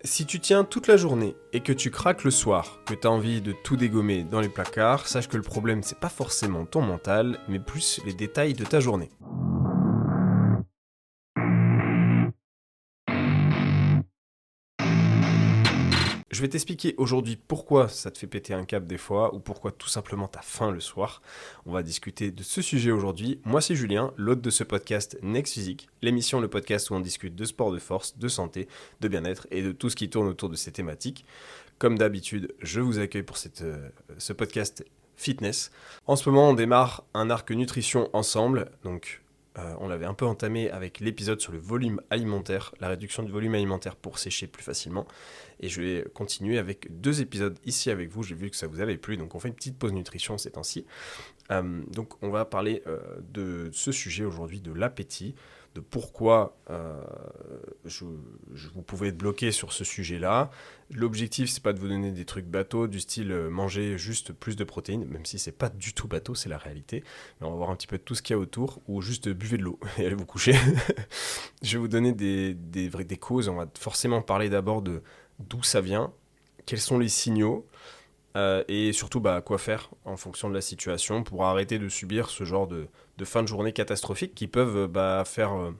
Si tu tiens toute la journée et que tu craques le soir, que tu as envie de tout dégommer dans les placards, sache que le problème c'est pas forcément ton mental, mais plus les détails de ta journée. Je vais t'expliquer aujourd'hui pourquoi ça te fait péter un câble des fois, ou pourquoi tout simplement t'as faim le soir. On va discuter de ce sujet aujourd'hui. Moi c'est Julien, l'hôte de ce podcast Next Physique, l'émission, le podcast où on discute de sport de force, de santé, de bien-être et de tout ce qui tourne autour de ces thématiques. Comme d'habitude, je vous accueille pour ce podcast fitness. En ce moment, on démarre un arc nutrition ensemble, donc on l'avait un peu entamé avec l'épisode sur le volume alimentaire, la réduction du volume alimentaire pour sécher plus facilement. Et je vais continuer avec 2 épisodes ici avec vous. J'ai vu que ça vous avait plu, donc on fait une petite pause nutrition ces temps-ci. Donc on va parler de ce sujet aujourd'hui, de l'appétit, de pourquoi vous pouvez être bloqué sur ce sujet-là. L'objectif, c'est pas de vous donner des trucs bateaux du style manger juste plus de protéines, même si c'est pas du tout bateau, c'est la réalité. Mais on va voir un petit peu de tout ce qu'il y a autour, ou juste buvez de l'eau et allez vous coucher. Je vais vous donner des causes. On va forcément parler d'abord de d'où ça vient, quels sont les signaux, et surtout quoi faire en fonction de la situation pour arrêter de subir ce genre de fin de journée catastrophiques qui peuvent faire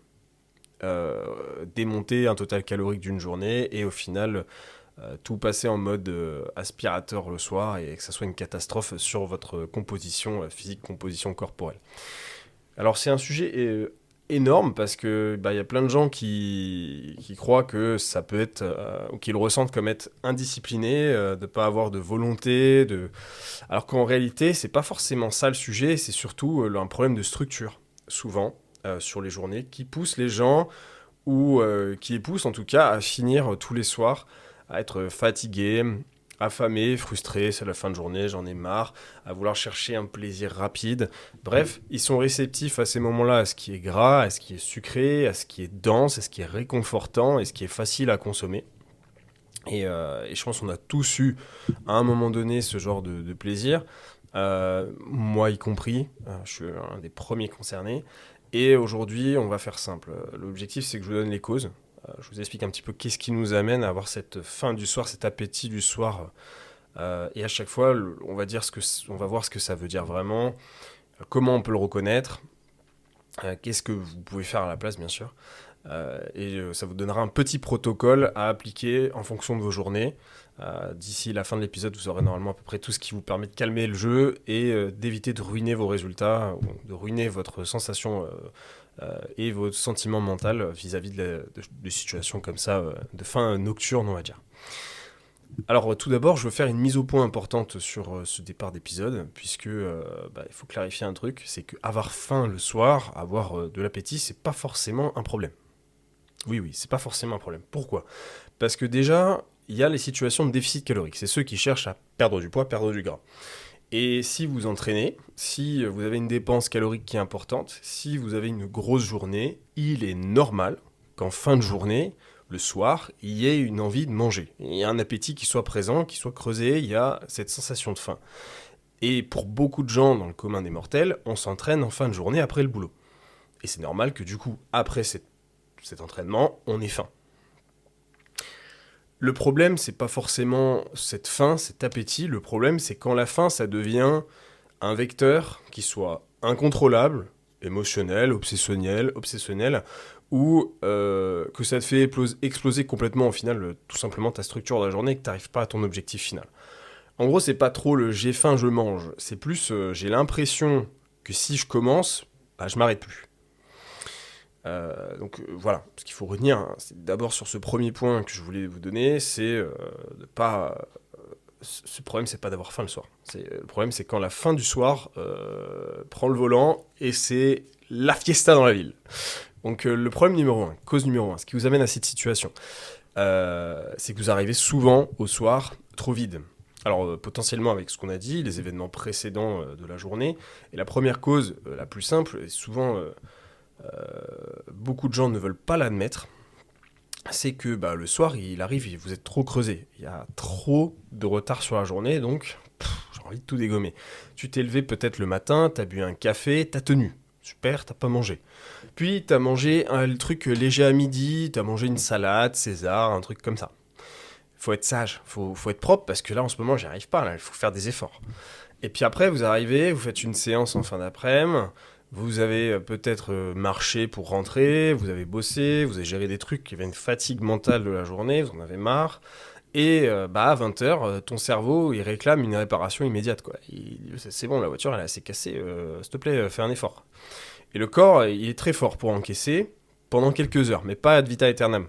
démonter un total calorique d'une journée et au final tout passer en mode aspirateur le soir et que ça soit une catastrophe sur votre composition physique, composition corporelle. Alors c'est un sujet énorme parce que y a plein de gens qui croient que ça peut être ou qui le ressentent comme être indiscipliné, de pas avoir de volonté, alors qu'en réalité c'est pas forcément ça le sujet, c'est surtout un problème de structure souvent sur les journées qui pousse les gens ou qui les pousse en tout cas à finir tous les soirs à être fatigués, affamés, frustrés, c'est la fin de journée, j'en ai marre, à vouloir chercher un plaisir rapide. Bref, ils sont réceptifs à ces moments-là, à ce qui est gras, à ce qui est sucré, à ce qui est dense, à ce qui est réconfortant et ce qui est facile à consommer. Et je pense qu'on a tous eu, à un moment donné, ce genre de plaisir, moi y compris, je suis un des premiers concernés. Et aujourd'hui, on va faire simple. L'objectif, c'est que je vous donne les causes. Je vous explique un petit peu qu'est-ce qui nous amène à avoir cette faim du soir, cet appétit du soir. Et à chaque fois, on va voir ce que ça veut dire vraiment, comment on peut le reconnaître, qu'est-ce que vous pouvez faire à la place, bien sûr. Et ça vous donnera un petit protocole à appliquer en fonction de vos journées. D'ici la fin de l'épisode, vous aurez normalement à peu près tout ce qui vous permet de calmer le jeu et d'éviter de ruiner vos résultats, ou de ruiner votre sensation et vos sentiments mentaux vis-à-vis de situations comme ça, de fin nocturne, on va dire. Alors tout d'abord, je veux faire une mise au point importante sur ce départ d'épisode, puisque il faut clarifier un truc, c'est qu'avoir faim le soir, avoir de l'appétit, c'est pas forcément un problème. Oui, c'est pas forcément un problème. Pourquoi ? Parce que déjà, il y a les situations de déficit calorique. C'est ceux qui cherchent à perdre du poids, perdre du gras. Et si vous entraînez, si vous avez une dépense calorique qui est importante, si vous avez une grosse journée, il est normal qu'en fin de journée, le soir, il y ait une envie de manger. Il y a un appétit qui soit présent, qui soit creusé, il y a cette sensation de faim. Et pour beaucoup de gens dans le commun des mortels, on s'entraîne en fin de journée après le boulot. Et c'est normal que du coup, après cet entraînement, on ait faim. Le problème, c'est pas forcément cette faim, cet appétit. Le problème, c'est quand la faim, ça devient un vecteur qui soit incontrôlable, émotionnel, obsessionnel, ou que ça te fait exploser complètement, au final, tout simplement ta structure de la journée et que tu n'arrives pas à ton objectif final. En gros, c'est pas trop le j'ai faim, je mange. C'est plus j'ai l'impression que si je commence, je m'arrête plus. Voilà, ce qu'il faut retenir, c'est d'abord sur ce premier point que je voulais vous donner, c'est de pas. Ce problème, c'est pas d'avoir faim le soir. Le problème, c'est quand la fin du soir prend le volant et c'est la fiesta dans la ville. Donc le problème numéro 1, cause numéro 1, ce qui vous amène à cette situation, c'est que vous arrivez souvent au soir trop vide. Alors potentiellement avec ce qu'on a dit, les événements précédents de la journée, et la première cause, la plus simple, et souvent beaucoup de gens ne veulent pas l'admettre, c'est que le soir, il arrive et vous êtes trop creusé. Il y a trop de retard sur la journée, donc j'ai envie de tout dégommer. Tu t'es levé peut-être le matin, t'as bu un café, t'as tenu. Super, t'as pas mangé. Puis t'as mangé le truc léger à midi, t'as mangé une salade, César, un truc comme ça. faut être sage, faut être propre, parce que là, en ce moment, j'y arrive pas, là, il faut faire des efforts. Et puis après, vous arrivez, vous faites une séance en fin d'après-midi, vous avez peut-être marché pour rentrer, vous avez bossé, vous avez géré des trucs, il y avait une fatigue mentale de la journée, vous en avez marre, et à 20h, ton cerveau, il réclame une réparation immédiate, quoi. C'est bon, la voiture, elle est assez cassée, s'il te plaît, fais un effort. Et le corps, il est très fort pour encaisser pendant quelques heures, mais pas ad vitam aeternam.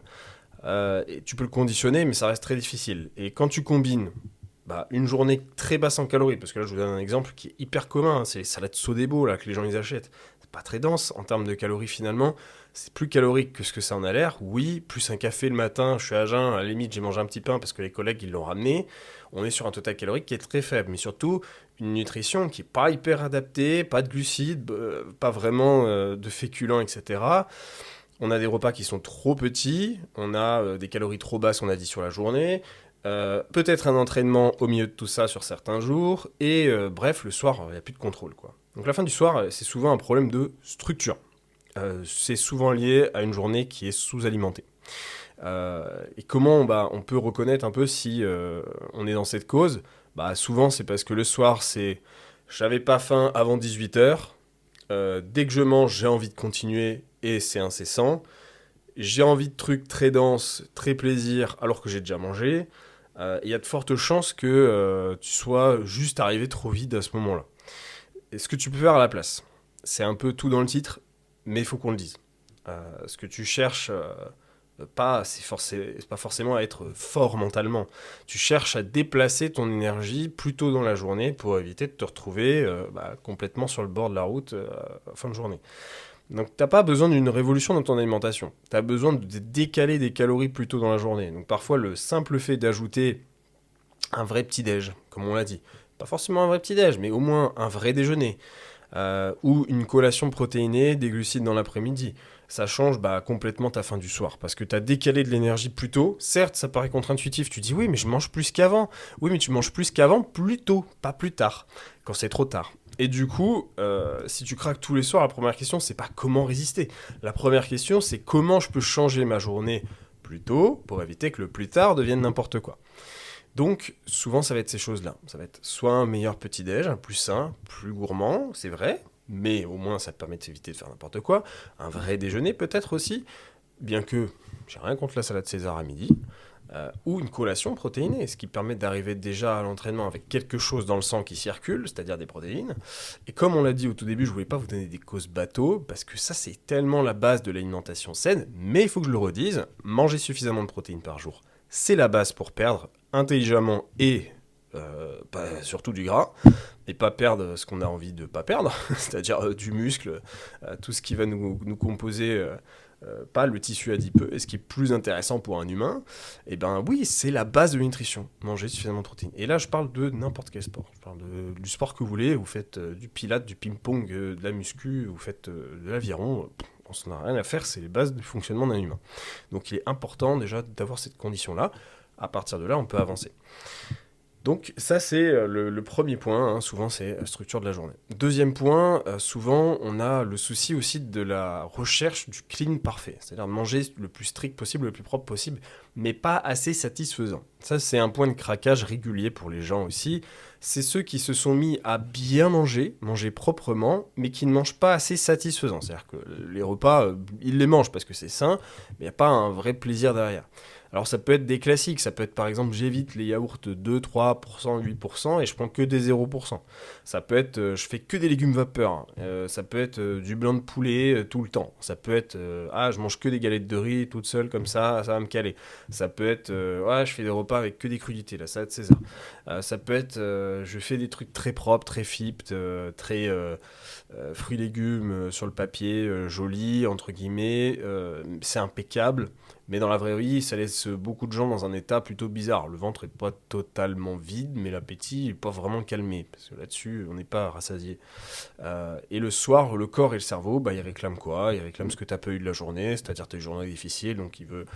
Et tu peux le conditionner, mais ça reste très difficile. Et quand tu combines une journée très basse en calories, parce que là je vous donne un exemple qui est hyper commun, c'est les salades Sodebo là, que les gens ils achètent. C'est pas très dense en termes de calories finalement, c'est plus calorique que ce que ça en a l'air. Oui, plus un café le matin, je suis à jeun, à la limite j'ai mangé un petit pain parce que les collègues ils l'ont ramené. On est sur un total calorique qui est très faible, mais surtout une nutrition qui est pas hyper adaptée, pas de glucides, pas vraiment de féculents, etc. On a des repas qui sont trop petits, on a des calories trop basses, on a dit, sur la journée, peut-être un entraînement au milieu de tout ça sur certains jours, et bref, le soir, il n'y a plus de contrôle, quoi. Donc la fin du soir, c'est souvent un problème de structure. C'est souvent lié à une journée qui est sous-alimentée. Et comment on peut reconnaître un peu si on est dans cette cause? Souvent, c'est parce que le soir, c'est j'avais pas faim avant 18h, dès que je mange, j'ai envie de continuer et c'est incessant. J'ai envie de trucs très denses, très plaisir, alors que j'ai déjà mangé. Il y a de fortes chances que tu sois juste arrivé trop vide à ce moment-là. Et ce que tu peux faire à la place, c'est un peu tout dans le titre, mais il faut qu'on le dise. Ce que tu cherches, c'est pas forcément à être fort mentalement. Tu cherches à déplacer ton énergie plus tôt dans la journée pour éviter de te retrouver complètement sur le bord de la route à fin de journée. Donc t'as pas besoin d'une révolution dans ton alimentation. T'as besoin de décaler des calories plus tôt dans la journée. Donc parfois le simple fait d'ajouter un vrai petit-déj, comme on l'a dit, pas forcément un vrai petit-déj, mais au moins un vrai déjeuner, ou une collation protéinée, des glucides dans l'après-midi, ça change complètement ta faim du soir, parce que tu as décalé de l'énergie plus tôt. Certes, ça paraît contre-intuitif, tu dis oui, mais je mange plus qu'avant. Oui, mais tu manges plus qu'avant plus tôt, pas plus tard, quand c'est trop tard. Et du coup, si tu craques tous les soirs, la première question, c'est pas comment résister. La première question, c'est comment je peux changer ma journée plus tôt pour éviter que le plus tard devienne n'importe quoi. Donc, souvent, ça va être ces choses-là. Ça va être soit un meilleur petit-déj, plus sain, plus gourmand, c'est vrai, mais au moins ça te permet de s'éviter de faire n'importe quoi. Un vrai déjeuner, peut-être aussi, bien que j'ai rien contre la salade César à midi, ou une collation protéinée, ce qui permet d'arriver déjà à l'entraînement avec quelque chose dans le sang qui circule, c'est-à-dire des protéines. Et comme on l'a dit au tout début, je voulais pas vous donner des causes bateaux, parce que ça, c'est tellement la base de l'alimentation saine, mais il faut que je le redise, manger suffisamment de protéines par jour, c'est la base pour perdre intelligemment et surtout du gras, et pas perdre ce qu'on a envie de pas perdre, c'est-à-dire du muscle, tout ce qui va nous composer, pas le tissu adipeux, et ce qui est plus intéressant pour un humain, et oui, c'est la base de la nutrition, manger suffisamment de protéines. Et là, je parle de n'importe quel sport, je parle du sport que vous voulez, vous faites du pilates, du ping-pong, de la muscu, vous faites de l'aviron, on s'en a rien à faire, c'est les bases du fonctionnement d'un humain. Donc il est important déjà d'avoir cette condition-là. À partir de là, on peut avancer. Donc ça, c'est le premier point, hein. Souvent c'est la structure de la journée. Deuxième point, souvent on a le souci aussi de la recherche du clean parfait, c'est-à-dire de manger le plus strict possible, le plus propre possible, mais pas assez satisfaisant. Ça, c'est un point de craquage régulier pour les gens aussi. C'est ceux qui se sont mis à bien manger proprement, mais qui ne mangent pas assez satisfaisant. C'est-à-dire que les repas, ils les mangent parce que c'est sain, mais il n'y a pas un vrai plaisir derrière. Alors ça peut être des classiques, ça peut être par exemple j'évite les yaourts 2, 3%, 8% et je prends que des 0%. Ça peut être je fais que des légumes vapeur, ça peut être du blanc de poulet tout le temps. Ça peut être je mange que des galettes de riz toute seule comme ça va me caler. Ça peut être je fais des repas avec que des crudités, la salade César. Ça peut être je fais des trucs très propres, très fit, très fruits légumes sur le papier, joli entre guillemets, c'est impeccable. Mais dans la vraie vie, ça laisse beaucoup de gens dans un état plutôt bizarre. Le ventre est pas totalement vide, mais l'appétit est pas vraiment calmé. Parce que là-dessus, on n'est pas rassasié. Et le soir, le corps et le cerveau, ils réclament quoi? Ils réclament ce que tu as pas eu de la journée, c'est-à-dire tes journées difficiles. Donc, il veut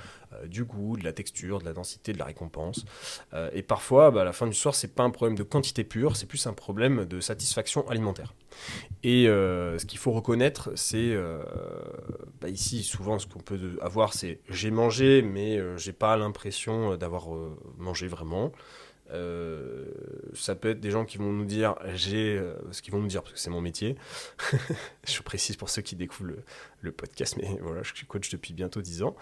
du goût, de la texture, de la densité, de la récompense. Et parfois, à la fin du soir, c'est pas un problème de quantité pure, c'est plus un problème de satisfaction alimentaire. Et ce qu'il faut reconnaître, c'est ici souvent ce qu'on peut avoir, c'est j'ai mangé, mais j'ai pas l'impression d'avoir mangé vraiment. Ça peut être des gens qui vont nous dire ce qu'ils vont nous dire parce que c'est mon métier. Je précise pour ceux qui découvrent le podcast, mais voilà, je suis coach depuis bientôt 10 ans.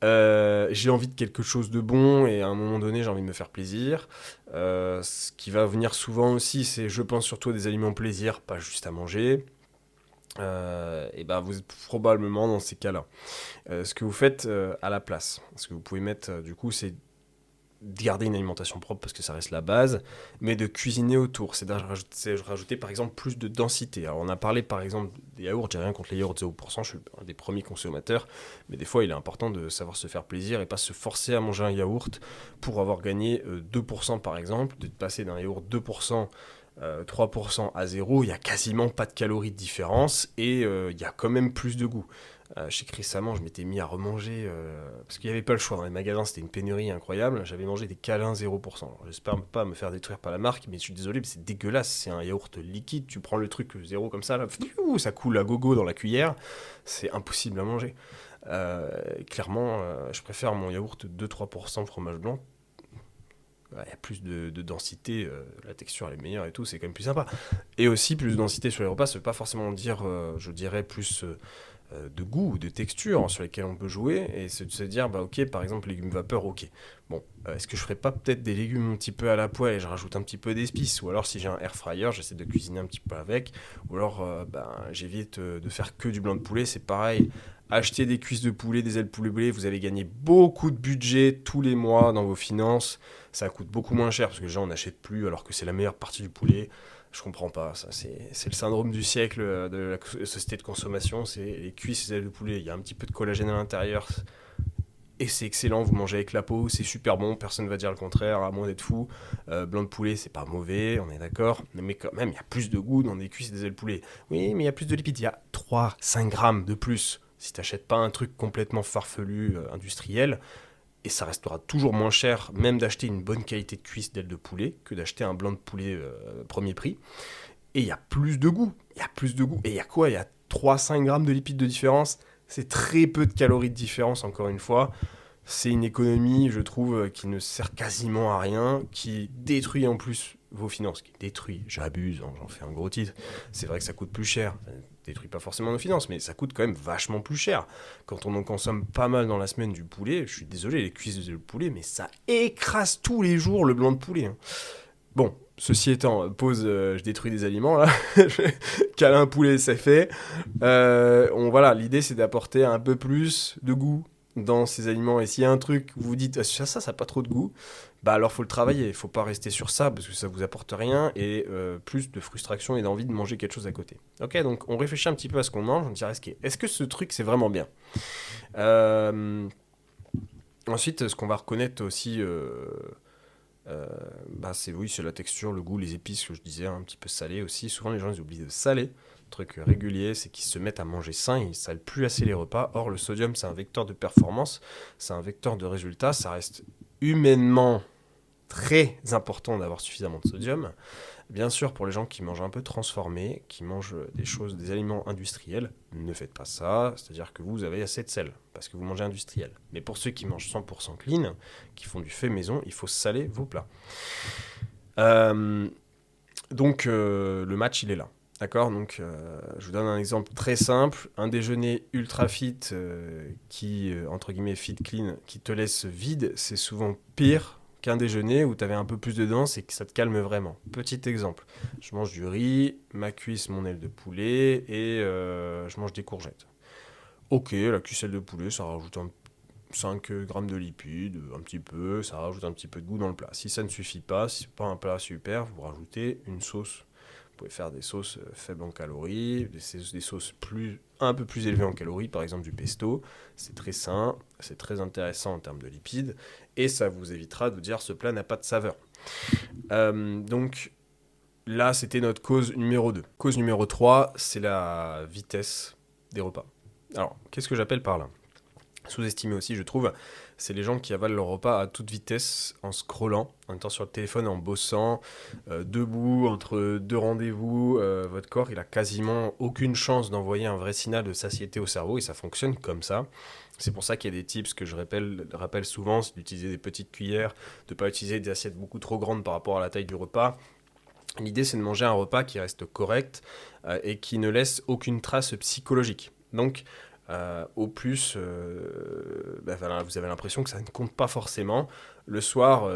J'ai envie de quelque chose de bon et à un moment donné, j'ai envie de me faire plaisir. Ce qui va venir souvent aussi, c'est je pense surtout à des aliments plaisir, pas juste à manger. Et ben vous êtes probablement dans ces cas-là. Ce que vous faites à la place, ce que vous pouvez mettre du coup, c'est de garder une alimentation propre parce que ça reste la base, mais de cuisiner autour. C'est de rajouter par exemple plus de densité. Alors on a parlé par exemple des yaourts, j'ai rien contre les yaourts 0%, je suis un des premiers consommateurs, mais des fois il est important de savoir se faire plaisir et pas se forcer à manger un yaourt pour avoir gagné 2% par exemple, de passer d'un yaourt 2%, 3% à 0, il n'y a quasiment pas de calories de différence et il y a quand même plus de goût. Je sais que récemment, je m'étais mis à remanger, parce qu'il n'y avait pas le choix. Dans les magasins, c'était une pénurie incroyable. J'avais mangé des câlins 0%. Alors, j'espère pas me faire détruire par la marque, mais je suis désolé, mais c'est dégueulasse. C'est un yaourt liquide. Tu prends le truc zéro comme ça, là, ça coule à gogo dans la cuillère. C'est impossible à manger. Clairement, je préfère mon yaourt 2-3% fromage blanc. Il y a plus de densité, la texture elle est meilleure et tout, c'est quand même plus sympa. Et aussi, plus de densité sur les repas, ça veut pas forcément dire, je dirais, plus de goût ou de texture sur lesquels on peut jouer, et c'est de se dire, bah ok, par exemple, légumes vapeur, ok. Bon, est-ce que je ferais pas peut-être des légumes un petit peu à la poêle et je rajoute un petit peu d'épices, ou alors si j'ai un air fryer, j'essaie de cuisiner un petit peu avec, ou alors j'évite de faire que du blanc de poulet, c'est pareil. Acheter des cuisses de poulet, des ailes poulet brûlées, vous allez gagner beaucoup de budget tous les mois dans vos finances. Ça coûte beaucoup moins cher parce que les gens n'achètent plus alors que c'est la meilleure partie du poulet. Je comprends pas, ça c'est le syndrome du siècle de la société de consommation, c'est les cuisses et les ailes de poulet, il y a un petit peu de collagène à l'intérieur et c'est excellent, vous mangez avec la peau, c'est super bon, personne ne va dire le contraire, à moins d'être fou. Blanc de poulet, c'est pas mauvais, on est d'accord, mais quand même, il y a plus de goût dans des cuisses et des ailes de poulet. Oui, mais il y a plus de lipides, il y a 3-5 grammes de plus. Si t'achètes pas un truc complètement farfelu, industriel, et ça restera toujours moins cher, même d'acheter une bonne qualité de cuisse d'ailes de poulet, que d'acheter un blanc de poulet premier prix. Et il y a plus de goût. Il y a plus de goût. Et il y a quoi? Il y a 3-5 grammes de lipides de différence. C'est très peu de calories de différence, encore une fois. C'est une économie, je trouve, qui ne sert quasiment à rien, qui détruit en plus vos finances. Qui détruit, j'abuse, hein, j'en fais un gros titre. C'est vrai que ça coûte plus cher. Ça ne détruit pas forcément nos finances, mais ça coûte quand même vachement plus cher. Quand on en consomme pas mal dans la semaine du poulet, je suis désolé, les cuisses de poulet, mais ça écrase tous les jours le blanc de poulet. Hein. Bon, ceci étant, pause, je détruis des aliments là. Câlin poulet, c'est fait. Voilà, l'idée c'est d'apporter un peu plus de goût dans ces aliments. Et s'il y a un truc, vous vous dites, ah, ça n'a pas trop de goût, bah alors faut le travailler. Il faut pas rester sur ça parce que ça vous apporte rien et plus de frustration et d'envie de manger quelque chose à côté. Ok, donc on réfléchit un petit peu à ce qu'on mange. On dirait, est-ce que ce truc c'est vraiment bien? Ensuite, ce qu'on va reconnaître aussi. C'est oui, c'est la texture, le goût, les épices que je disais, un petit peu salé aussi. Souvent les gens ils oublient de saler. Le truc régulier, c'est qu'ils se mettent à manger sain, ils ne salent plus assez les repas. Or, le sodium, c'est un vecteur de performance, c'est un vecteur de résultat. Ça reste humainement très important d'avoir suffisamment de sodium. Bien sûr, pour les gens qui mangent un peu transformé, qui mangent des choses, des aliments industriels, ne faites pas ça. C'est-à-dire que vous avez assez de sel, parce que vous mangez industriel. Mais pour ceux qui mangent 100% clean, qui font du fait maison, il faut saler vos plats. Le match, il est là. D'accord. Donc, je vous donne un exemple très simple. Un déjeuner ultra fit, entre guillemets, fit clean, qui te laisse vide, c'est souvent pire qu'un déjeuner où tu avais un peu plus de danse et que ça te calme vraiment. Petit exemple. Je mange du riz, ma cuisse, mon aile de poulet et je mange des courgettes. Ok, la cuisselle de poulet, ça rajoute 5 grammes de lipides, un petit peu, ça rajoute un petit peu de goût dans le plat. Si ça ne suffit pas, si c'est pas un plat super, vous rajoutez une sauce. Vous pouvez faire des sauces faibles en calories, des sauces un peu plus élevées en calories, par exemple du pesto. C'est très sain, c'est très intéressant en termes de lipides, et ça vous évitera de vous dire ce plat n'a pas de saveur. Donc là, c'était notre cause numéro 2. Cause numéro 3, c'est la vitesse des repas. Alors, qu'est-ce que j'appelle par là ? Sous-estimé aussi, je trouve, c'est les gens qui avalent leur repas à toute vitesse en scrollant, en étant sur le téléphone, en bossant, debout, entre deux rendez-vous. Votre corps, il a quasiment aucune chance d'envoyer un vrai signal de satiété au cerveau et ça fonctionne comme ça. C'est pour ça qu'il y a des tips que je rappelle souvent, c'est d'utiliser des petites cuillères, de ne pas utiliser des assiettes beaucoup trop grandes par rapport à la taille du repas. L'idée, c'est de manger un repas qui reste correct et qui ne laisse aucune trace psychologique. Donc, au plus, voilà, vous avez l'impression que ça ne compte pas forcément. Le soir,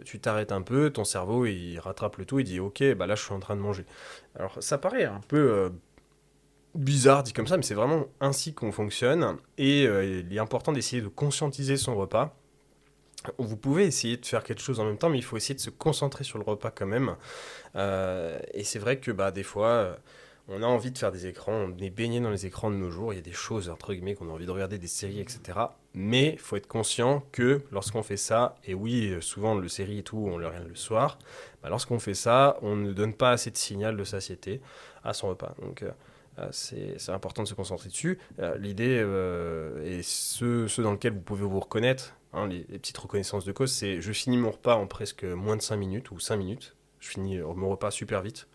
tu t'arrêtes un peu, ton cerveau, il rattrape le tout, il dit « Ok, bah là, je suis en train de manger ». Alors, ça paraît un peu bizarre dit comme ça, mais c'est vraiment ainsi qu'on fonctionne. Et il est important d'essayer de conscientiser son repas. Vous pouvez essayer de faire quelque chose en même temps, mais il faut essayer de se concentrer sur le repas quand même. Et c'est vrai que des fois, on a envie de faire des écrans, on est baigné dans les écrans de nos jours, il y a des choses, entre guillemets, qu'on a envie de regarder, des séries, etc. Mais il faut être conscient que lorsqu'on fait ça, et oui, souvent le série et tout, on le regarde le soir, lorsqu'on fait ça, on ne donne pas assez de signal de satiété à son repas. Donc c'est important de se concentrer dessus. L'idée, et ce dans lequel vous pouvez vous reconnaître, hein, les petites reconnaissances de cause, c'est je finis mon repas en presque moins de 5 minutes ou 5 minutes. Je finis mon repas super vite.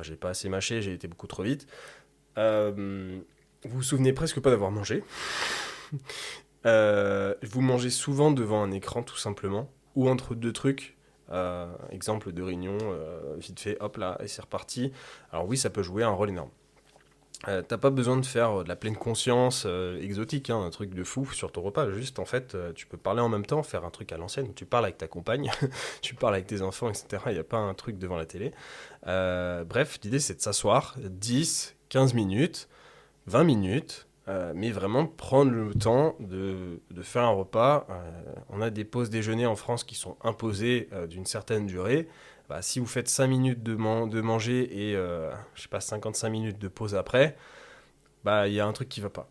J'ai pas assez mâché, j'ai été beaucoup trop vite. Vous vous souvenez presque pas d'avoir mangé. Vous mangez souvent devant un écran tout simplement, ou entre deux trucs. Exemple de réunion, vite fait, hop là, et c'est reparti. Alors oui, ça peut jouer un rôle énorme. T'as pas besoin de faire de la pleine conscience exotique, hein, un truc de fou sur ton repas. Juste, en fait, tu peux parler en même temps, faire un truc à l'ancienne où tu parles avec ta compagne, tu parles avec tes enfants, etc. Il n'y a pas un truc devant la télé. Bref, l'idée, c'est de s'asseoir 10, 15 minutes, 20 minutes, mais vraiment prendre le temps de faire un repas. On a des pauses déjeuner en France qui sont imposées d'une certaine durée. Si vous faites 5 minutes de manger et je sais pas 55 minutes de pause après, il y a un truc qui va pas.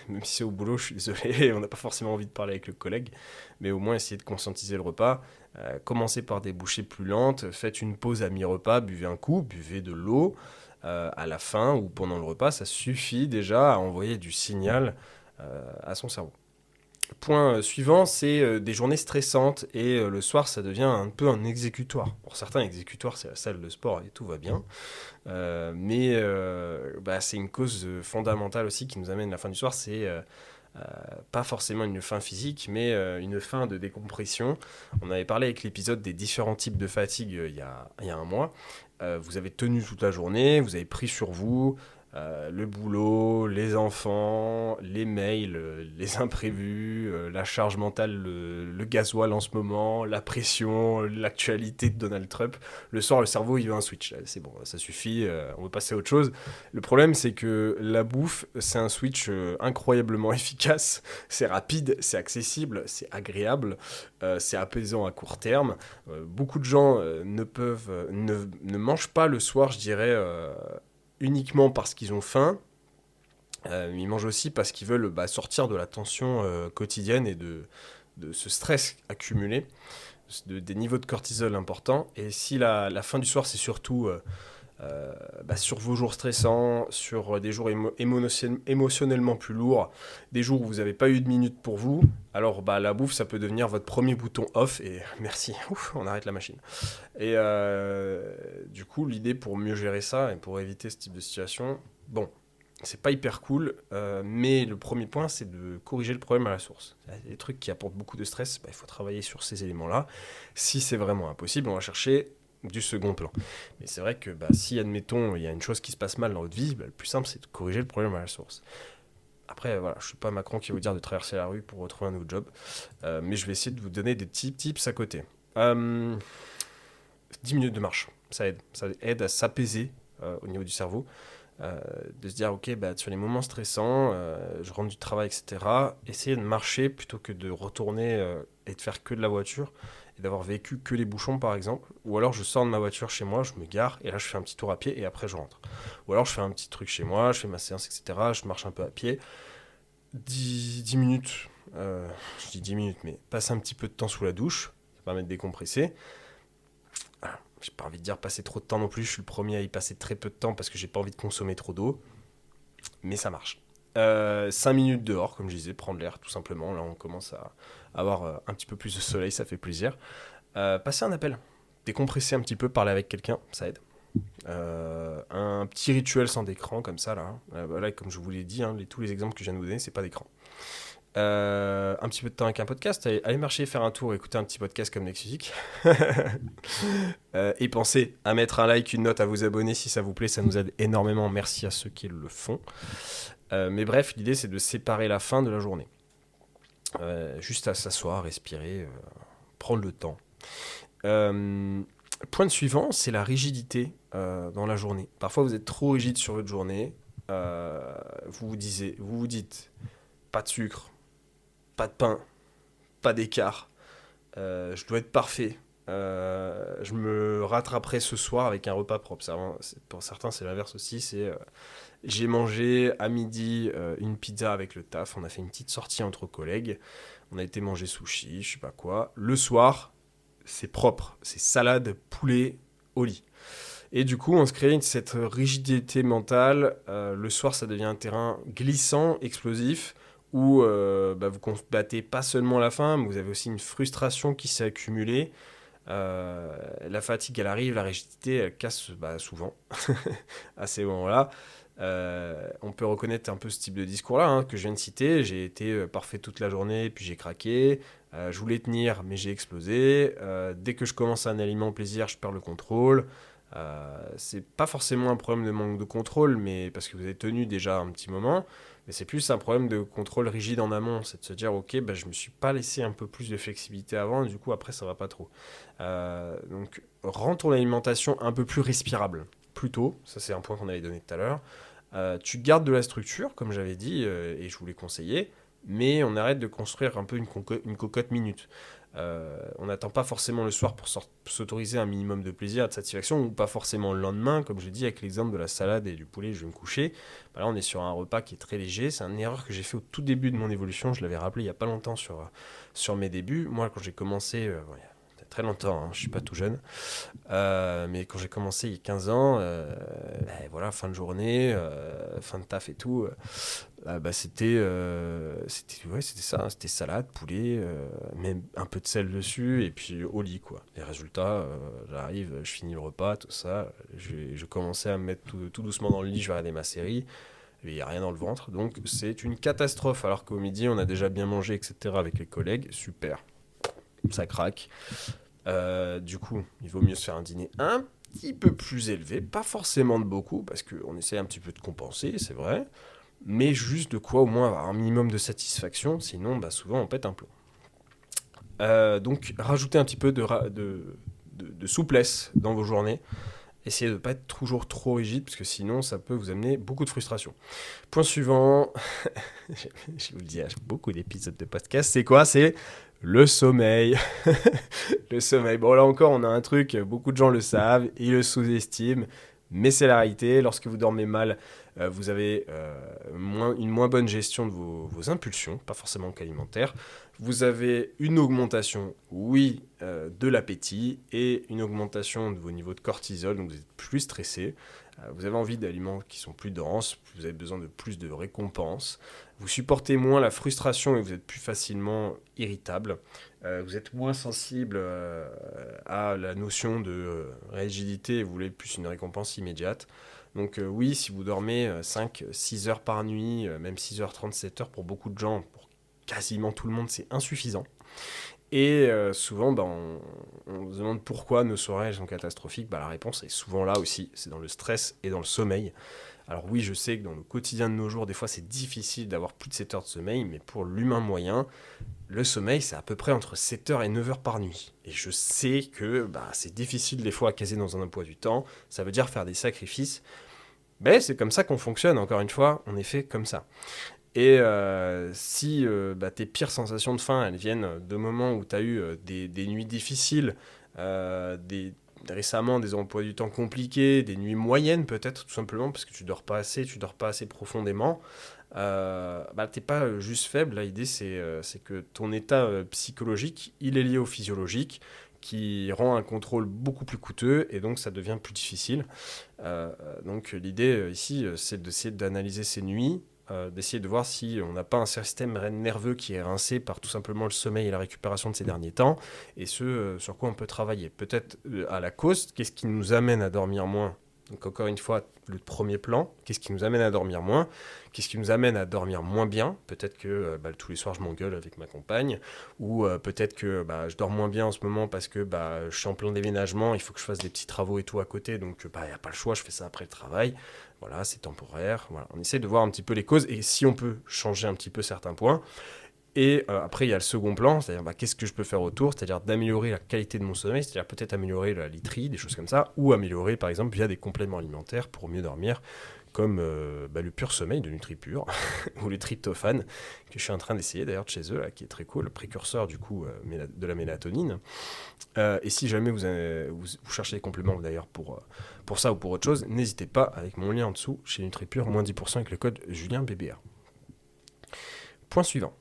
Même si c'est au boulot, je suis désolé, on n'a pas forcément envie de parler avec le collègue, mais au moins essayer de conscientiser le repas. Commencez par des bouchées plus lentes, faites une pause à mi-repas, buvez un coup, buvez de l'eau à la fin ou pendant le repas, ça suffit déjà à envoyer du signal à son cerveau. Point suivant, c'est des journées stressantes et le soir, ça devient un peu un exécutoire. Pour certains, exécutoire, c'est la salle de sport et tout va bien. Mais c'est une cause fondamentale aussi qui nous amène à la fin du soir, c'est pas forcément une fin physique, mais une fin de décompression. On avait parlé avec l'épisode des différents types de fatigue il y a un mois. Vous avez tenu toute la journée, vous avez pris sur vous, le boulot, les enfants, les mails, les imprévus, la charge mentale, le gasoil en ce moment, la pression, l'actualité de Donald Trump. Le soir, le cerveau, il veut un switch. C'est bon, ça suffit, on veut passer à autre chose. Le problème, c'est que la bouffe, c'est un switch incroyablement efficace. C'est rapide, c'est accessible, c'est agréable, c'est apaisant à court terme. Beaucoup de gens ne mangent pas le soir, je dirais uniquement parce qu'ils ont faim, ils mangent aussi parce qu'ils veulent sortir de la tension quotidienne et de ce stress accumulé, des niveaux de cortisol importants. Et si la fin du soir, c'est surtout sur vos jours stressants, sur des jours émotionnellement plus lourds, des jours où vous n'avez pas eu de minutes pour vous, alors la bouffe, ça peut devenir votre premier bouton off et merci, ouf, on arrête la machine. Et du coup, l'idée pour mieux gérer ça et pour éviter ce type de situation, bon, c'est pas hyper cool, mais le premier point, c'est de corriger le problème à la source. Il y a des trucs qui apportent beaucoup de stress, il faut travailler sur ces éléments-là. Si c'est vraiment impossible, on va chercher du second plan. Mais c'est vrai que si, admettons, il y a une chose qui se passe mal dans votre vie, le plus simple, c'est de corriger le problème à la source. Après, voilà, je suis pas Macron qui va vous dire de traverser la rue pour retrouver un nouveau job, mais je vais essayer de vous donner des tips à côté. 10 minutes de marche, ça aide à s'apaiser au niveau du cerveau, de se dire ok, sur les moments stressants, je rentre du travail, etc. Essayez de marcher plutôt que de retourner et de faire que de la voiture et d'avoir vécu que les bouchons par exemple. Ou alors je sors de ma voiture chez moi, je me gare et là je fais un petit tour à pied et après je rentre. Ou alors je fais un petit truc chez moi, je fais ma séance, etc. Je marche un peu à pied. 10 minutes, je dis 10 minutes, mais passe un petit peu de temps sous la douche, ça permet de décompresser. J'ai pas envie de dire passer trop de temps non plus, je suis le premier à y passer très peu de temps parce que j'ai pas envie de consommer trop d'eau, mais ça marche. 5 minutes dehors, comme je disais, prendre l'air tout simplement. Là, on commence à avoir un petit peu plus de soleil, ça fait plaisir. Passer un appel, décompresser un petit peu, parler avec quelqu'un, ça aide. Un petit rituel sans d'écran, comme ça, là. Voilà, comme je vous l'ai dit, tous les exemples que je viens de vous donner, c'est pas d'écran. Un petit peu de temps avec un podcast, allez marcher, faire un tour, écouter un petit podcast comme Next Music. Et pensez à mettre un like, une note, à vous abonner si ça vous plaît, ça nous aide énormément. Merci à ceux qui le font. Mais bref, l'idée c'est de séparer la fin de la journée. Juste à s'asseoir, respirer, prendre le temps. Point suivant, c'est la rigidité dans la journée. Parfois vous êtes trop rigide sur votre journée. Vous vous dites, pas de sucre, pas de pain, pas d'écart. Je dois être parfait. Je me rattraperai ce soir avec un repas propre. Pour certains, c'est l'inverse aussi. J'ai mangé à midi une pizza avec le taf. On a fait une petite sortie entre collègues. On a été manger sushi, je sais pas quoi. Le soir, c'est propre. C'est salade, poulet, au lit. Et du coup, on se crée cette rigidité mentale. Le soir, ça devient un terrain glissant, explosif, où vous combattez pas seulement la faim, mais vous avez aussi une frustration qui s'est accumulée. La fatigue, elle arrive, la rigidité, elle casse souvent à ces moments-là. On peut reconnaître un peu ce type de discours-là que je viens de citer. J'ai été parfait toute la journée, puis j'ai craqué. Je voulais tenir, mais j'ai explosé. Dès que je commence un aliment plaisir, je perds le contrôle. C'est pas forcément un problème de manque de contrôle, mais parce que vous avez tenu déjà un petit moment, mais c'est plus un problème de contrôle rigide en amont. C'est de se dire, ok, je me suis pas laissé un peu plus de flexibilité avant, et du coup après ça va pas trop. Donc rends ton alimentation un peu plus respirable, plus tôt. Ça c'est un point qu'on avait donné tout à l'heure. Tu gardes de la structure, comme j'avais dit, et je vous l'ai conseillé, mais on arrête de construire un peu une cocotte minute. On n'attend pas forcément le soir pour s'autoriser un minimum de plaisir et de satisfaction, ou pas forcément le lendemain, comme je dis avec l'exemple de la salade et du poulet, je vais me coucher. Là, on est sur un repas qui est très léger. C'est une erreur que j'ai fait au tout début de mon évolution. Je l'avais rappelé il n'y a pas longtemps sur mes débuts. Moi, quand j'ai commencé, il y a très longtemps, je suis pas tout jeune, mais quand j'ai commencé il y a 15 ans, voilà, fin de journée, fin de taf et tout, c'était ça, c'était salade, poulet, même un peu de sel dessus, et puis au lit, quoi. Les résultats, j'arrive, je finis le repas, tout ça, je commençais à me mettre tout doucement dans le lit, je vais regarder ma série, il n'y a rien dans le ventre, donc c'est une catastrophe, alors qu'au midi, on a déjà bien mangé, etc., avec les collègues, super, ça craque. Du coup, il vaut mieux se faire un dîner un petit peu plus élevé, pas forcément de beaucoup, parce qu'on essaie un petit peu de compenser, c'est vrai, mais juste de quoi au moins avoir un minimum de satisfaction, sinon souvent on pète un plomb. Donc rajoutez un petit peu de souplesse dans vos journées. Essayez de ne pas être toujours trop rigide, parce que sinon ça peut vous amener beaucoup de frustration. Point suivant, je vous le dis à beaucoup d'épisodes de podcast, c'est quoi ? C'est le sommeil. Le sommeil. Bon, là encore, on a un truc, beaucoup de gens le savent, ils le sous-estiment, mais c'est la réalité. Lorsque vous dormez mal, vous avez une moins bonne gestion de vos impulsions, pas forcément qu'alimentaires. Vous avez une augmentation, oui, de l'appétit et une augmentation de vos niveaux de cortisol, donc vous êtes plus stressé. Vous avez envie d'aliments qui sont plus denses, vous avez besoin de plus de récompenses. Vous supportez moins la frustration et vous êtes plus facilement irritable. Vous êtes moins sensible à la notion de rigidité et vous voulez plus une récompense immédiate. Donc oui, si vous dormez 5-6 heures par nuit, même 6h30, 7 heures pour beaucoup de gens, pour quasiment tout le monde, c'est insuffisant. Et souvent, on se demande pourquoi nos soirées sont catastrophiques. La réponse est souvent là aussi, c'est dans le stress et dans le sommeil. Alors oui, je sais que dans le quotidien de nos jours, des fois c'est difficile d'avoir plus de 7 heures de sommeil, mais pour l'humain moyen, le sommeil c'est à peu près entre 7 heures et 9 heures par nuit. Et je sais que c'est difficile des fois à caser dans un emploi du temps, ça veut dire faire des sacrifices, mais c'est comme ça qu'on fonctionne, encore une fois, on est fait comme ça. Et si tes pires sensations de faim, elles viennent de moments où tu as eu des nuits difficiles, récemment des emplois du temps compliqués, des nuits moyennes peut-être tout simplement parce que tu dors pas assez profondément, t'es pas juste faible. L'idée c'est que ton état psychologique, il est lié au physiologique, qui rend un contrôle beaucoup plus coûteux et donc ça devient plus difficile. Donc l'idée ici c'est d'essayer d'analyser ces nuits, d'essayer de voir si on n'a pas un système nerveux qui est rincé par tout simplement le sommeil et la récupération de ces derniers temps, et sur quoi on peut travailler. Peut-être à la cause, qu'est-ce qui nous amène à dormir moins? Donc encore une fois, le premier plan, qu'est-ce qui nous amène à dormir moins? Qu'est-ce qui nous amène à dormir moins bien? Peut-être que tous les soirs je m'engueule avec ma compagne, ou peut-être que je dors moins bien en ce moment parce que je suis en plein déménagement, il faut que je fasse des petits travaux et tout à côté, donc il n'y a pas le choix, je fais ça après le travail. Voilà, c'est temporaire. Voilà. On essaie de voir un petit peu les causes et si on peut changer un petit peu certains points. Et après, il y a le second plan, c'est-à-dire qu'est-ce que je peux faire autour, c'est-à-dire d'améliorer la qualité de mon sommeil, c'est-à-dire peut-être améliorer la literie, des choses comme ça, ou améliorer par exemple via des compléments alimentaires pour mieux dormir, comme le pur sommeil de NutriPure, ou le tryptophane, que je suis en train d'essayer d'ailleurs de chez eux, là, qui est très cool, le précurseur du coup de la mélatonine. Et si jamais vous cherchez des compléments d'ailleurs pour ça ou pour autre chose, n'hésitez pas avec mon lien en dessous chez NutriPure, moins 10% avec le code JulienBBR. Point suivant.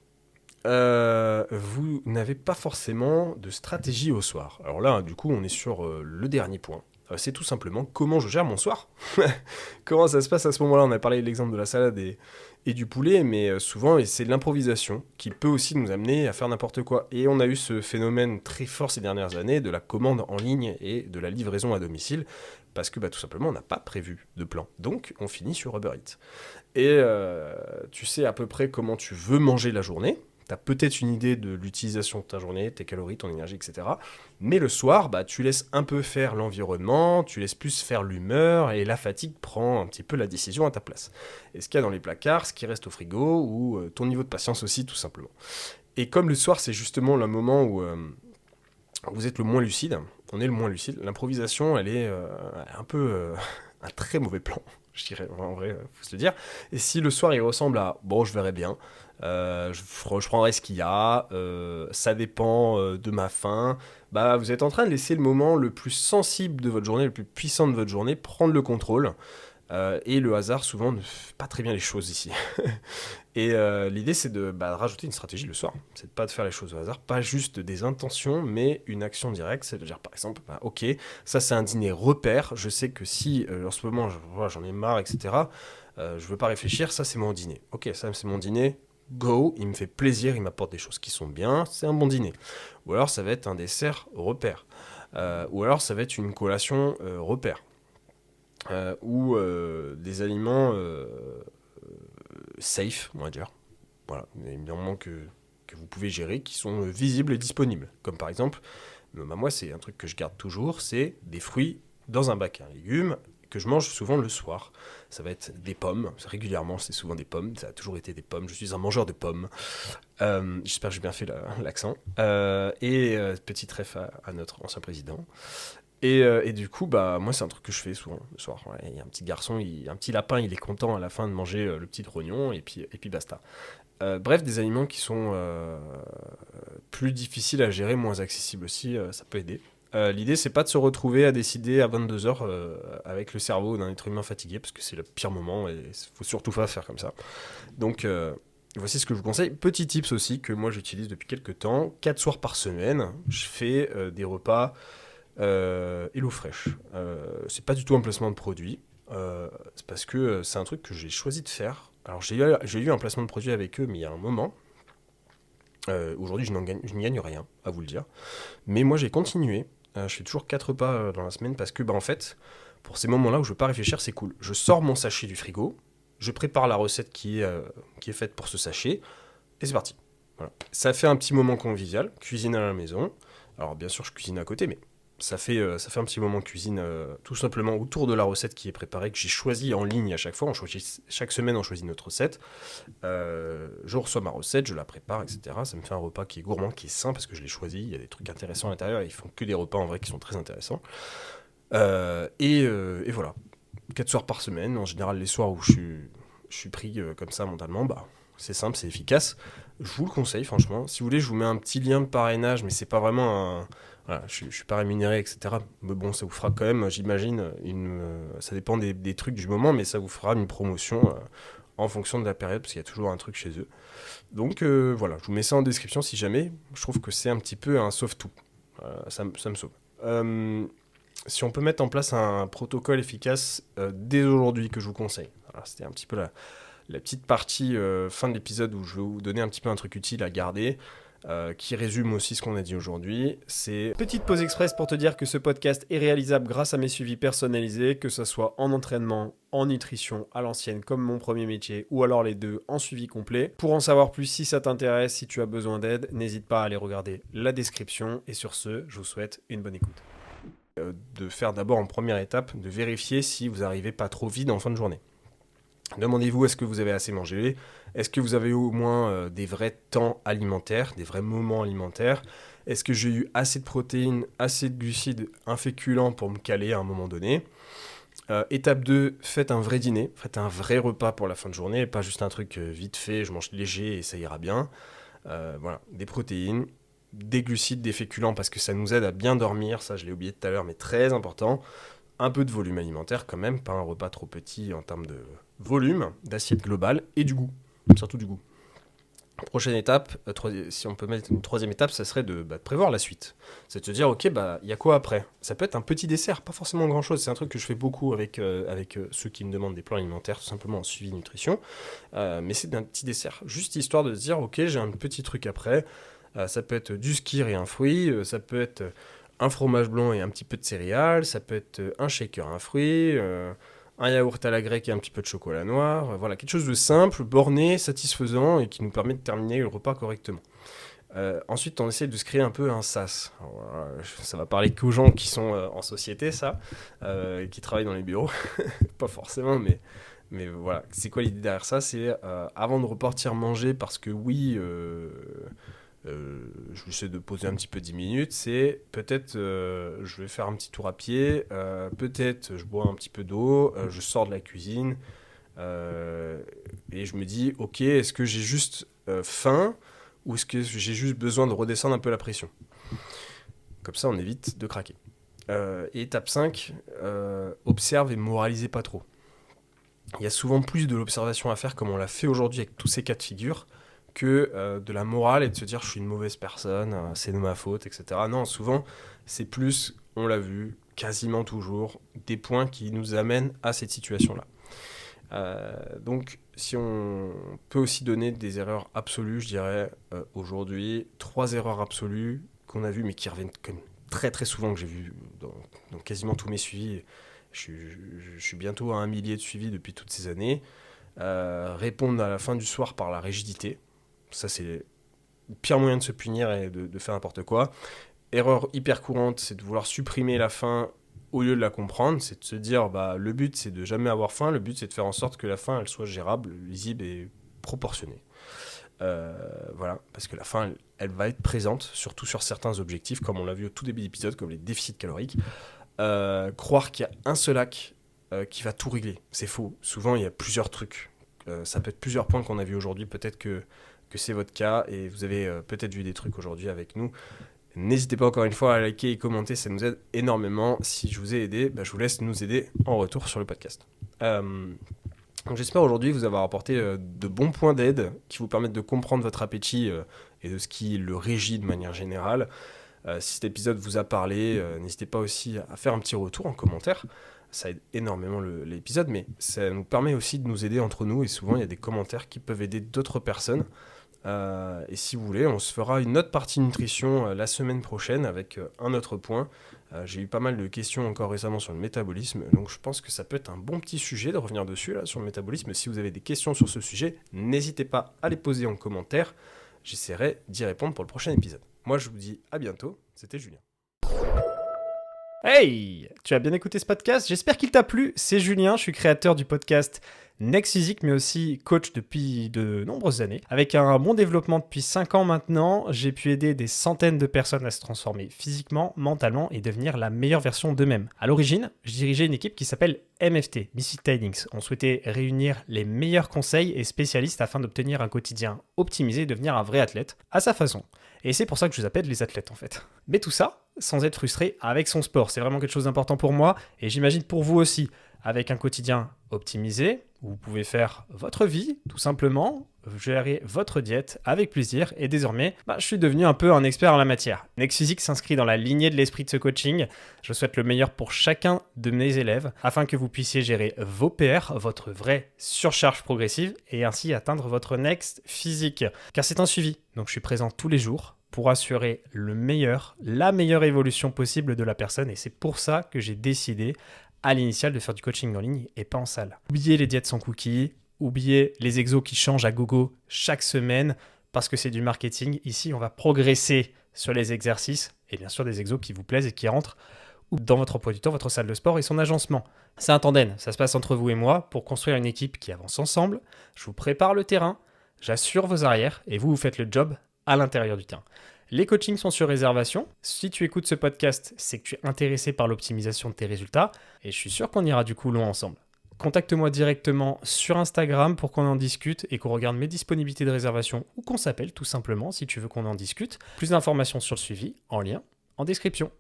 Vous n'avez pas forcément de stratégie au soir. Alors là, du coup, on est sur le dernier point. C'est tout simplement comment je gère mon soir. Comment ça se passe à ce moment-là? On a parlé de l'exemple de la salade et du poulet, mais souvent, c'est l'improvisation qui peut aussi nous amener à faire n'importe quoi. Et on a eu ce phénomène très fort ces dernières années de la commande en ligne et de la livraison à domicile, parce que tout simplement, on n'a pas prévu de plan. Donc, on finit sur Uber Eats. Et tu sais à peu près comment tu veux manger la journée. Tu as peut-être une idée de l'utilisation de ta journée, tes calories, ton énergie, etc. Mais le soir, tu laisses un peu faire l'environnement, tu laisses plus faire l'humeur, et la fatigue prend un petit peu la décision à ta place. Et ce qu'il y a dans les placards, ce qui reste au frigo, ou ton niveau de patience aussi, tout simplement. Et comme le soir, c'est justement le moment où vous êtes le moins lucide, on est le moins lucide, l'improvisation, elle est un peu un très mauvais plan. Je dirais, en vrai, faut se le dire. Et si le soir il ressemble à bon, je verrai bien, je prendrai ce qu'il y a, ça dépend de ma faim, vous êtes en train de laisser le moment le plus sensible de votre journée, le plus puissant de votre journée, prendre le contrôle. Et le hasard, souvent, ne fait pas très bien les choses ici. Et l'idée, c'est de rajouter une stratégie le soir. C'est de pas de faire les choses au hasard, pas juste des intentions, mais une action directe. C'est de dire, par exemple, ok, ça c'est un dîner repère. Je sais que si en ce moment, j'en ai marre, etc., je veux pas réfléchir, ça c'est mon dîner. Ok, ça c'est mon dîner. Go, il me fait plaisir, il m'apporte des choses qui sont bien, c'est un bon dîner. Ou alors ça va être un dessert repère. Ou alors ça va être une collation repère. Ou des aliments safe, on va dire. Voilà, évidemment que vous pouvez gérer, qui sont visibles et disponibles. Comme par exemple, moi c'est un truc que je garde toujours, c'est des fruits dans un bac à légumes que je mange souvent le soir. Ça va être des pommes, régulièrement c'est souvent des pommes, ça a toujours été des pommes, je suis un mangeur de pommes. J'espère que j'ai bien fait l'accent. Petit ref à notre ancien président. Et du coup, moi, c'est un truc que je fais souvent le soir. Ouais, il y a un petit garçon, un petit lapin, il est content à la fin de manger le petit rognon, et puis basta. Bref, des aliments qui sont plus difficiles à gérer, moins accessibles aussi, ça peut aider. L'idée, c'est pas de se retrouver à décider à 22h avec le cerveau d'un être humain fatigué, parce que c'est le pire moment, et il faut surtout pas faire comme ça. Donc, voici ce que je vous conseille. Petit tips aussi, que moi j'utilise depuis quelques temps. 4 soirs par semaine, je fais des repas et l'eau fraîche. C'est pas du tout un placement de produit. C'est parce que c'est un truc que j'ai choisi de faire. Alors j'ai eu un placement de produit avec eux, mais il y a un moment. Aujourd'hui, je n'y gagne rien, à vous le dire. Mais moi, j'ai continué. Je fais toujours 4 repas dans la semaine parce que, en fait, pour ces moments-là où je veux pas réfléchir, c'est cool. Je sors mon sachet du frigo, je prépare la recette qui est faite pour ce sachet, et c'est parti. Voilà. Ça fait un petit moment convivial, cuisine à la maison. Alors, bien sûr, je cuisine à côté, mais ça fait un petit moment de cuisine tout simplement autour de la recette qui est préparée, que j'ai choisie en ligne à chaque fois. Chaque semaine, on choisit notre recette. Je reçois ma recette, je la prépare, etc. Ça me fait un repas qui est gourmand, qui est sain, parce que je l'ai choisi. Il y a des trucs intéressants à l'intérieur. Ils font que des repas en vrai qui sont très intéressants. Et voilà. 4 soirs par semaine. En général, les soirs où je suis pris comme ça mentalement, c'est simple, c'est efficace. Je vous le conseille, franchement. Si vous voulez, je vous mets un petit lien de parrainage, mais c'est pas vraiment un... Voilà, je suis pas rémunéré, etc. Mais bon, ça vous fera quand même, j'imagine, ça dépend des trucs du moment, mais ça vous fera une promotion en fonction de la période, parce qu'il y a toujours un truc chez eux. Donc voilà, je vous mets ça en description si jamais. Je trouve que c'est un petit peu un sauve-tout. Ça me sauve. Si on peut mettre en place un protocole efficace dès aujourd'hui que je vous conseille. Voilà, c'était un petit peu la petite partie fin de l'épisode où je vais vous donner un petit peu un truc utile à garder, qui résume aussi ce qu'on a dit aujourd'hui. C'est petite pause express pour te dire que ce podcast est réalisable grâce à mes suivis personnalisés, que ce soit en entraînement, en nutrition, à l'ancienne comme mon premier métier, ou alors les deux en suivi complet. Pour en savoir plus, si ça t'intéresse, si tu as besoin d'aide, n'hésite pas à aller regarder la description. Et sur ce, je vous souhaite une bonne écoute. De faire d'abord en première étape, de vérifier si vous n'arrivez pas trop vide en fin de journée. Demandez-vous, est-ce que vous avez assez mangé ? Est-ce que vous avez au moins des vrais temps alimentaires, des vrais moments alimentaires ? Est-ce que j'ai eu assez de protéines, assez de glucides, un féculent pour me caler à un moment donné ? Étape 2, faites un vrai dîner, faites un vrai repas pour la fin de journée, pas juste un truc vite fait, je mange léger et ça ira bien. Voilà, des protéines, des glucides, des féculents parce que ça nous aide à bien dormir, ça je l'ai oublié tout à l'heure mais très important. Un peu de volume alimentaire quand même, pas un repas trop petit en termes de volume, d'assiette globale et du goût, surtout du goût. Prochaine étape, si on peut mettre une troisième étape, ça serait de prévoir la suite. C'est de se dire, ok, il y a quoi après ? Ça peut être un petit dessert, pas forcément grand chose. C'est un truc que je fais beaucoup avec ceux qui me demandent des plans alimentaires, tout simplement en suivi nutrition. Mais c'est un petit dessert, juste histoire de se dire, ok, j'ai un petit truc après. Ça peut être du skyr et un fruit, ça peut être un fromage blanc et un petit peu de céréales, ça peut être un shaker, un fruit, un yaourt à la grecque et un petit peu de chocolat noir. Voilà, quelque chose de simple, borné, satisfaisant et qui nous permet de terminer le repas correctement. Ensuite, on essaie de se créer un peu un sas. Alors, voilà, ça va parler qu'aux gens qui sont en société, ça, qui travaillent dans les bureaux. Pas forcément, mais voilà. C'est quoi l'idée derrière ça ? C'est avant de repartir manger, parce que oui... je vais essayer de poser un petit peu 10 minutes, c'est peut-être je vais faire un petit tour à pied, peut-être je bois un petit peu d'eau, je sors de la cuisine et je me dis ok, est-ce que j'ai juste faim ou est-ce que j'ai juste besoin de redescendre un peu la pression ? Comme ça on évite de craquer. Et étape 5, observe et moralisez pas trop. Il y a souvent plus de l'observation à faire comme on l'a fait aujourd'hui avec tous ces cas de figure que de la morale et de se dire je suis une mauvaise personne, c'est de ma faute, etc. Non, souvent, c'est plus, on l'a vu, quasiment toujours, des points qui nous amènent à cette situation-là. Donc, si on peut aussi donner des erreurs absolues, je dirais, aujourd'hui, 3 erreurs absolues qu'on a vues, mais qui reviennent comme très très souvent, que j'ai vues dans quasiment tous mes suivis. Je suis bientôt à 1 millier de suivis depuis toutes ces années. Répondre à la fin du soir par la rigidité. Ça, c'est le pire moyen de se punir et de faire n'importe quoi. Erreur hyper courante, c'est de vouloir supprimer la faim au lieu de la comprendre. C'est de se dire, le but, c'est de jamais avoir faim. Le but, c'est de faire en sorte que la faim, elle soit gérable, lisible et proportionnée. Voilà, parce que la faim, elle va être présente, surtout sur certains objectifs, comme on l'a vu au tout début de l'épisode, comme les déficits caloriques. Croire qu'il y a un seul hack qui va tout régler, c'est faux. Souvent, il y a plusieurs trucs. Ça peut être plusieurs points qu'on a vu aujourd'hui. Peut-être que c'est votre cas et vous avez peut-être vu des trucs aujourd'hui avec nous. N'hésitez pas encore une fois à liker et commenter, ça nous aide énormément. Si je vous ai aidé, je vous laisse nous aider en retour sur le podcast. Donc j'espère aujourd'hui vous avoir apporté de bons points d'aide qui vous permettent de comprendre votre appétit et de ce qui le régit de manière générale. Si cet épisode vous a parlé, n'hésitez pas aussi à faire un petit retour en commentaire. Ça aide énormément l'épisode, mais ça nous permet aussi de nous aider entre nous. Et souvent, il y a des commentaires qui peuvent aider d'autres personnes. Et si vous voulez, on se fera une autre partie nutrition la semaine prochaine avec un autre point. J'ai eu pas mal de questions encore récemment sur le métabolisme, donc je pense que ça peut être un bon petit sujet de revenir dessus là, sur le métabolisme. Si vous avez des questions sur ce sujet, n'hésitez pas à les poser en commentaire. J'essaierai d'y répondre pour le prochain épisode. Moi, je vous dis à bientôt. C'était Julien. Hey! Tu as bien écouté ce podcast? J'espère qu'il t'a plu. C'est Julien, je suis créateur du podcast Next Physique, mais aussi coach depuis de nombreuses années. Avec un bon développement depuis 5 ans maintenant, j'ai pu aider des centaines de personnes à se transformer physiquement, mentalement et devenir la meilleure version d'eux-mêmes. À l'origine, je dirigeais une équipe qui s'appelle MFT, Misfit Tidings. On souhaitait réunir les meilleurs conseils et spécialistes afin d'obtenir un quotidien optimisé et devenir un vrai athlète, à sa façon. Et c'est pour ça que je vous appelle les athlètes en fait. Mais tout ça, sans être frustré avec son sport. C'est vraiment quelque chose d'important pour moi et j'imagine pour vous aussi. Avec un quotidien optimisé, où vous pouvez faire votre vie, tout simplement, gérer votre diète avec plaisir et désormais, je suis devenu un peu un expert en la matière. Next Physique s'inscrit dans la lignée de l'esprit de ce coaching. Je souhaite le meilleur pour chacun de mes élèves afin que vous puissiez gérer vos PR, votre vraie surcharge progressive et ainsi atteindre votre Next Physique. Car c'est un suivi, donc je suis présent tous les jours pour assurer la meilleure évolution possible de la personne et c'est pour ça que j'ai décidé à l'initial de faire du coaching en ligne et pas en salle. Oubliez les diètes sans cookies, oubliez les exos qui changent à gogo chaque semaine parce que c'est du marketing. Ici, on va progresser sur les exercices et bien sûr des exos qui vous plaisent et qui rentrent dans votre emploi du temps, votre salle de sport et son agencement. C'est un tandem, ça se passe entre vous et moi pour construire une équipe qui avance ensemble. Je vous prépare le terrain, j'assure vos arrières et vous faites le job à l'intérieur du terrain. Les coachings sont sur réservation. Si tu écoutes ce podcast, c'est que tu es intéressé par l'optimisation de tes résultats et je suis sûr qu'on ira du coup loin ensemble. Contacte-moi directement sur Instagram pour qu'on en discute et qu'on regarde mes disponibilités de réservation ou qu'on s'appelle tout simplement si tu veux qu'on en discute. Plus d'informations sur le suivi en lien en description.